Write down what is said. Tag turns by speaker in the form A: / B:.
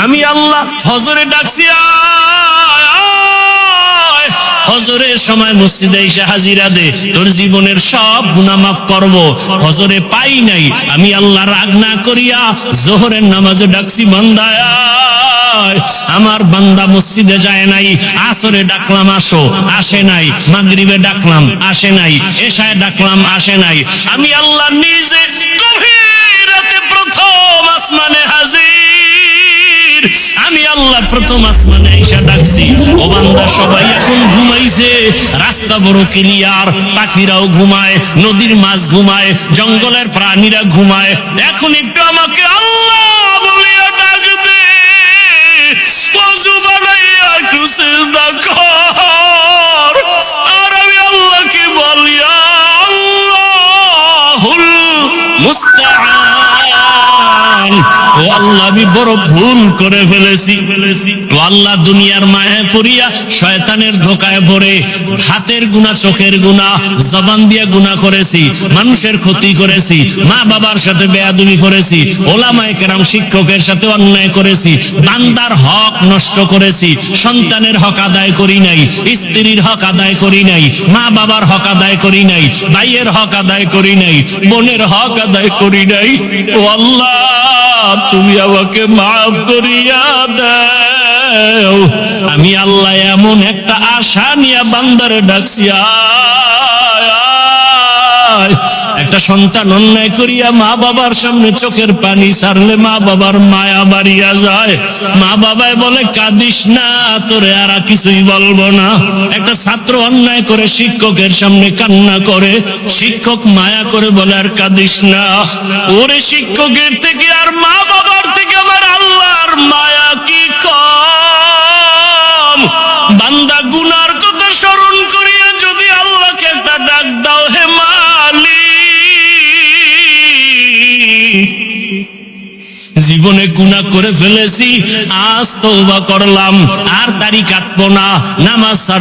A: আমি আল্লাহ ফজরে ডাকছি, ফজরের সময় মসজিদে এসে হাজিরা দে, তোর জীবনের সব গুনাহ মাফ করব। ফজরে পাই নাই, আমি আল্লাহ রাগ না করিয়া জোহরের নামাজে ডাকছি, বান্দা আমার বান্দা মসজিদে যায় নাই। আসরে ডাকলাম আসো, আসে নাই। মাগরিবে ডাকলাম, আসে নাই। এশায় ডাকলাম, আসে নাই। আমি আল্লাহ নিজে গভীর রাতে প্রথম আসমানে হাজির। আমি আল্লাহ প্রথম আসমানে এসে ডাকছি, ও বান্দা সবাই এখন ঘুমাইছে, রাস্তা বড় ক্লিয়ার, পাখিরাও ঘুমায়, নদীর মাছ ঘুমায়, জঙ্গলের প্রাণীরা ঘুমায়। এখন একটু আমাকে আল্লাহ বলিয়া ডাক দে, ওযু বানাইয়া একটু সিজদা কর। আর আমি আল্লাহকে বলি, আল্লাহুল মুস্তাআন। ও আল্লাহ, আমি বড় ভুল করে ফেলেছি। ও আল্লাহ, দুনিয়ার মায়ায় পড়িয়া, শয়তানের ধোকায় পড়ে হাতের গুনাহ, চোখের গুনাহ, জবান দিয়ে গুনাহ করেছি, মানুষের ক্ষতি করেছি, মা বাবার সাথে বেয়াদবি করেছি, ওলামায়ে কেরাম শিক্ষকের সাথে অন্যায় করেছি, বান্দার হক নষ্ট করেছি, সন্তানের হক আদায় করি নাই, স্ত্রীর হক আদায় করি নাই, মা বাবার হক আদায় করি নাই, ভাইয়ের হক আদায় করি নাই, বোনের হক আদায় করি নাই। ও আল্লাহ, তুমি আমাকে মাফ করিয়া দাও। আমি আল্লাহ এমন একটা আশা নিয়ে বান্দারে ডাকছি, একটা সন্তান অন্যায় করিয়া মা বাবার সামনে চোখের পানি ছাড়লে মা বাবার মায়া বাড়িয়া যায়। মা বাবায় বলে, কাঁদিস না, তোরে আর কিছুই বলবো না। একটা ছাত্র অন্যায় করে শিক্ষকের সামনে কান্না করে, শিক্ষক মায়া করে বলে, আর কাঁদিস না। ওরে শিক্ষকের থেকে আর মা বাবার থেকে আমার আল্লাহর মায়া কি কম? বান্দা গুনার কথা স্মরণ করিয়া যদি আল্লাহকে একটা ডাক দাও, হে জীবনে গুনাহ করে ফেলেছি, আজ তওবা করলাম, আর দাড়ি কাটবো না, নামাজ ছাড়ব